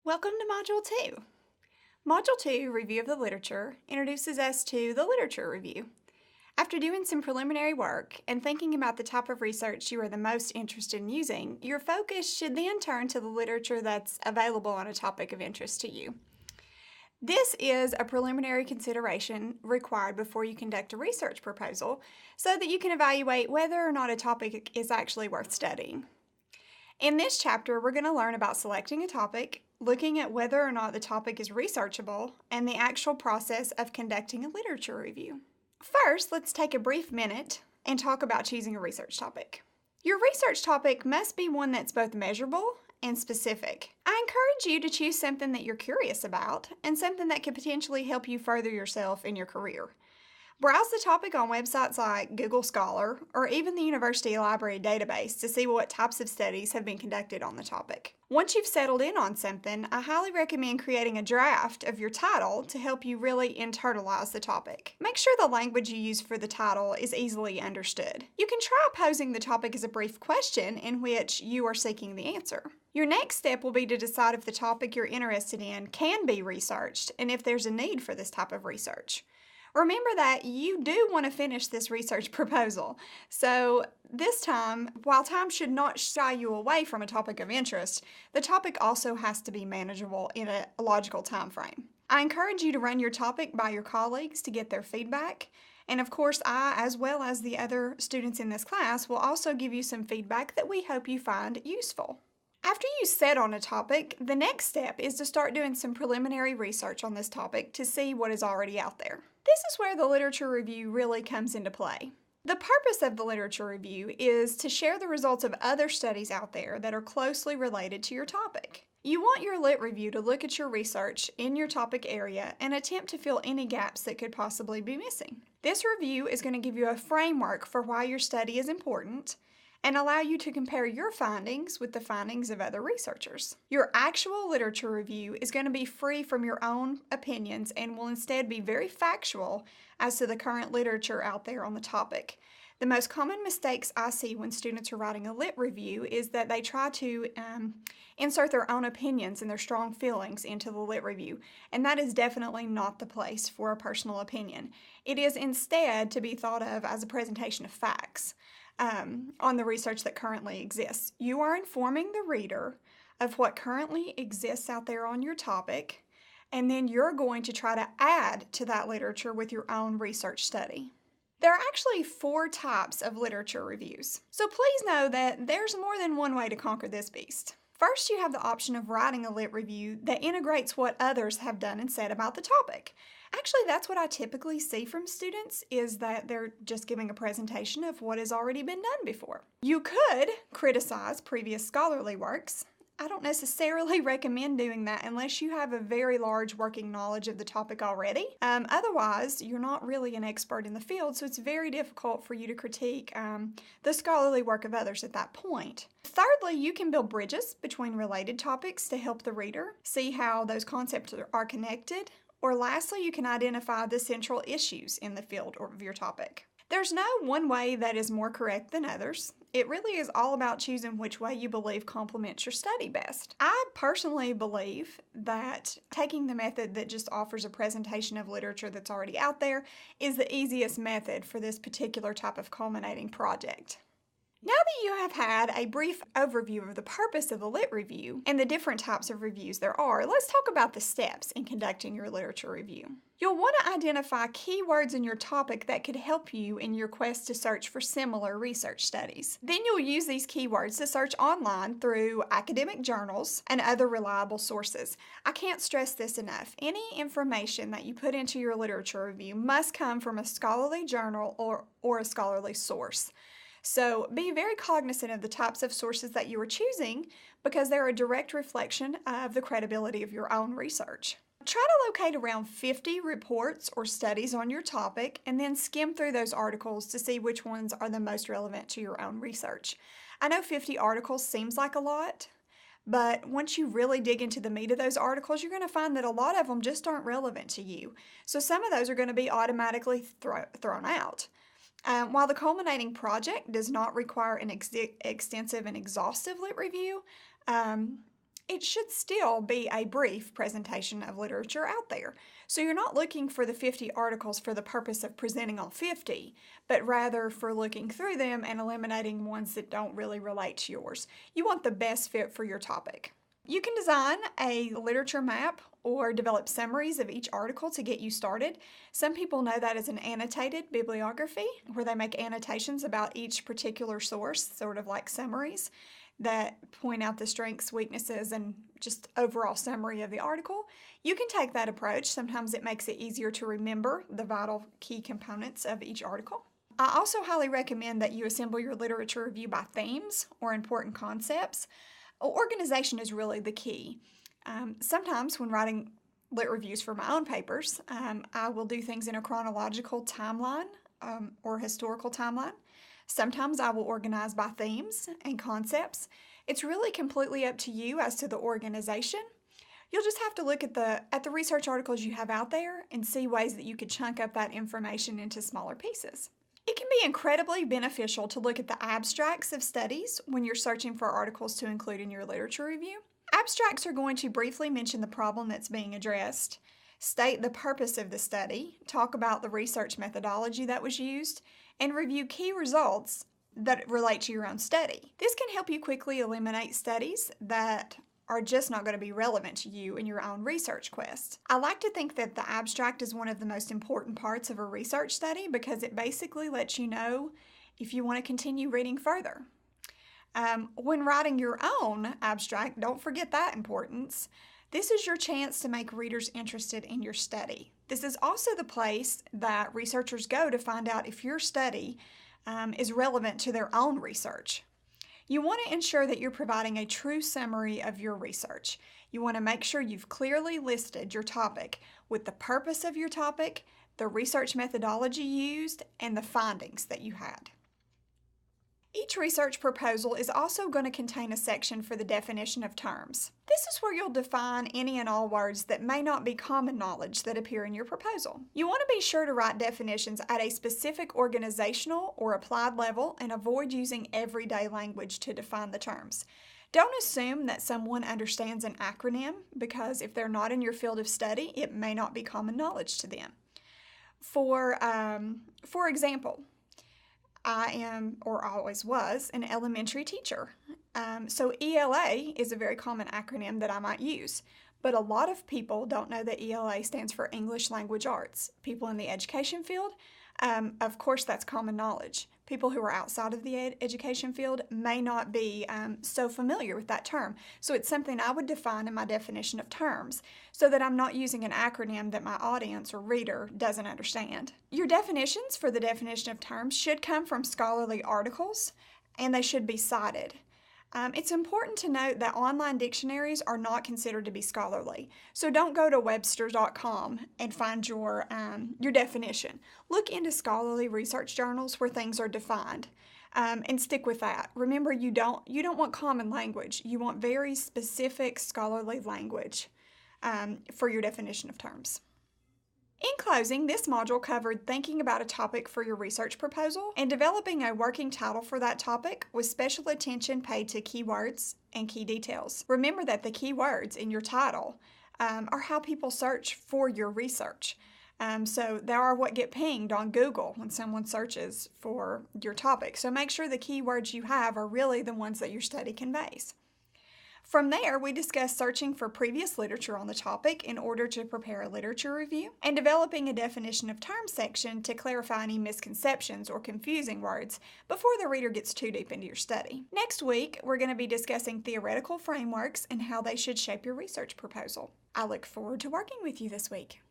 Welcome to Module 2. Module 2, Review of the Literature, introduces us to the literature review. After doing some preliminary work and thinking about the type of research you are the most interested in using, your focus should then turn to the literature that's available on a topic of interest to you. This is a preliminary consideration required before you conduct a research proposal so that you can evaluate whether or not a topic is actually worth studying. In this chapter, we're going to learn about selecting a topic, looking at whether or not the topic is researchable, and the actual process of conducting a literature review. First, let's take a brief minute and talk about choosing a research topic. Your research topic must be one that's both measurable and specific. I encourage you to choose something that you're curious about and something that could potentially help you further yourself in your career. Browse the topic on websites like Google Scholar or even the University Library database to see what types of studies have been conducted on the topic. Once you've settled in on something, I highly recommend creating a draft of your title to help you really internalize the topic. Make sure the language you use for the title is easily understood. You can try posing the topic as a brief question in which you are seeking the answer. Your next step will be to decide if the topic you're interested in can be researched and if there's a need for this type of research. Remember that you do want to finish this research proposal. So this time, while time should not shy you away from a topic of interest, the topic also has to be manageable in a logical time frame. I encourage you to run your topic by your colleagues to get their feedback. And of course, I, as well as the other students in this class, will also give you some feedback that we hope you find useful. After you set on a topic, the next step is to start doing some preliminary research on this topic to see what is already out there. This is where the literature review really comes into play. The purpose of the literature review is to share the results of other studies out there that are closely related to your topic. You want your lit review to look at your research in your topic area and attempt to fill any gaps that could possibly be missing. This review is going to give you a framework for why your study is important and allow you to compare your findings with the findings of other researchers. Your actual literature review is going to be free from your own opinions and will instead be very factual as to the current literature out there on the topic. The most common mistakes I see when students are writing a lit review is that they try to insert their own opinions and their strong feelings into the lit review, and that is definitely not the place for a personal opinion. It is instead to be thought of as a presentation of facts on the research that currently exists. You are informing the reader of what currently exists out there on your topic, and then you're going to try to add to that literature with your own research study. There are actually 4 types of literature reviews, so please know that there's more than one way to conquer this beast. First, you have the option of writing a lit review that integrates what others have done and said about the topic. Actually, that's what I typically see from students, is that they're just giving a presentation of what has already been done before. You could criticize previous scholarly works. I don't necessarily recommend doing that unless you have a very large working knowledge of the topic already. Otherwise, you're not really an expert in the field, so it's very difficult for you to critique the scholarly work of others at that point. Thirdly, you can build bridges between related topics to help the reader see how those concepts are connected. Or lastly, you can identify the central issues in the field of your topic. There's no one way that is more correct than others. It really is all about choosing which way you believe complements your study best. I personally believe that taking the method that just offers a presentation of literature that's already out there is the easiest method for this particular type of culminating project. Now that you have had a brief overview of the purpose of the lit review and the different types of reviews there are, let's talk about the steps in conducting your literature review. You'll want to identify keywords in your topic that could help you in your quest to search for similar research studies. Then you'll use these keywords to search online through academic journals and other reliable sources. I can't stress this enough. Any information that you put into your literature review must come from a scholarly journal or a scholarly source. So be very cognizant of the types of sources that you are choosing because they're a direct reflection of the credibility of your own research. Try to locate around 50 reports or studies on your topic and then skim through those articles to see which ones are the most relevant to your own research. I know 50 articles seems like a lot, but once you really dig into the meat of those articles, you're going to find that a lot of them just aren't relevant to you. So some of those are going to be automatically thrown out. While the culminating project does not require an extensive and exhaustive lit review, it should still be a brief presentation of literature out there. So you're not looking for the 50 articles for the purpose of presenting all 50, but rather for looking through them and eliminating ones that don't really relate to yours. You want the best fit for your topic. You can design a literature map or develop summaries of each article to get you started. Some people know that as an annotated bibliography, where they make annotations about each particular source, sort of like summaries that point out the strengths, weaknesses, and just overall summary of the article. You can take that approach. Sometimes it makes it easier to remember the vital key components of each article. I also highly recommend that you assemble your literature review by themes or important concepts. Organization is really the key. Sometimes when writing lit reviews for my own papers, I will do things in a chronological timeline or historical timeline. Sometimes I will organize by themes and concepts. It's really completely up to you as to the organization. You'll just have to look at the research articles you have out there and see ways that you could chunk up that information into smaller pieces. It can be incredibly beneficial to look at the abstracts of studies when you're searching for articles to include in your literature review. Abstracts are going to briefly mention the problem that's being addressed, state the purpose of the study, talk about the research methodology that was used, and review key results that relate to your own study. This can help you quickly eliminate studies that are just not going to be relevant to you in your own research quest. I like to think that the abstract is one of the most important parts of a research study because it basically lets you know if you want to continue reading further. When writing your own abstract, don't forget that importance. This is your chance to make readers interested in your study. This is also the place that researchers go to find out if your study is relevant to their own research. You want to ensure that you're providing a true summary of your research. You want to make sure you've clearly listed your topic with the purpose of your topic, the research methodology used, and the findings that you had. Each research proposal is also going to contain a section for the definition of terms. This is where you'll define any and all words that may not be common knowledge that appear in your proposal. You want to be sure to write definitions at a specific organizational or applied level and avoid using everyday language to define the terms. Don't assume that someone understands an acronym because if they're not in your field of study, it may not be common knowledge to them. For example, I am, or always was, an elementary teacher. So ELA is a very common acronym that I might use, but a lot of people don't know that ELA stands for English Language Arts. People in the education field, of course that's common knowledge. People who are outside of the education field may not be so familiar with that term. So it's something I would define in my definition of terms so that I'm not using an acronym that my audience or reader doesn't understand. Your definitions for the definition of terms should come from scholarly articles and they should be cited. It's important to note that online dictionaries are not considered to be scholarly, so don't go to Webster.com and find your definition. Look into scholarly research journals where things are defined, and stick with that. Remember, you don't want common language. You want very specific scholarly language for your definition of terms. In closing, this module covered thinking about a topic for your research proposal and developing a working title for that topic with special attention paid to keywords and key details. Remember that the keywords in your title are how people search for your research. So they are what get pinged on Google when someone searches for your topic. So make sure the keywords you have are really the ones that your study conveys. From there, we discussed searching for previous literature on the topic in order to prepare a literature review and developing a definition of terms section to clarify any misconceptions or confusing words before the reader gets too deep into your study. Next week, we're going to be discussing theoretical frameworks and how they should shape your research proposal. I look forward to working with you this week.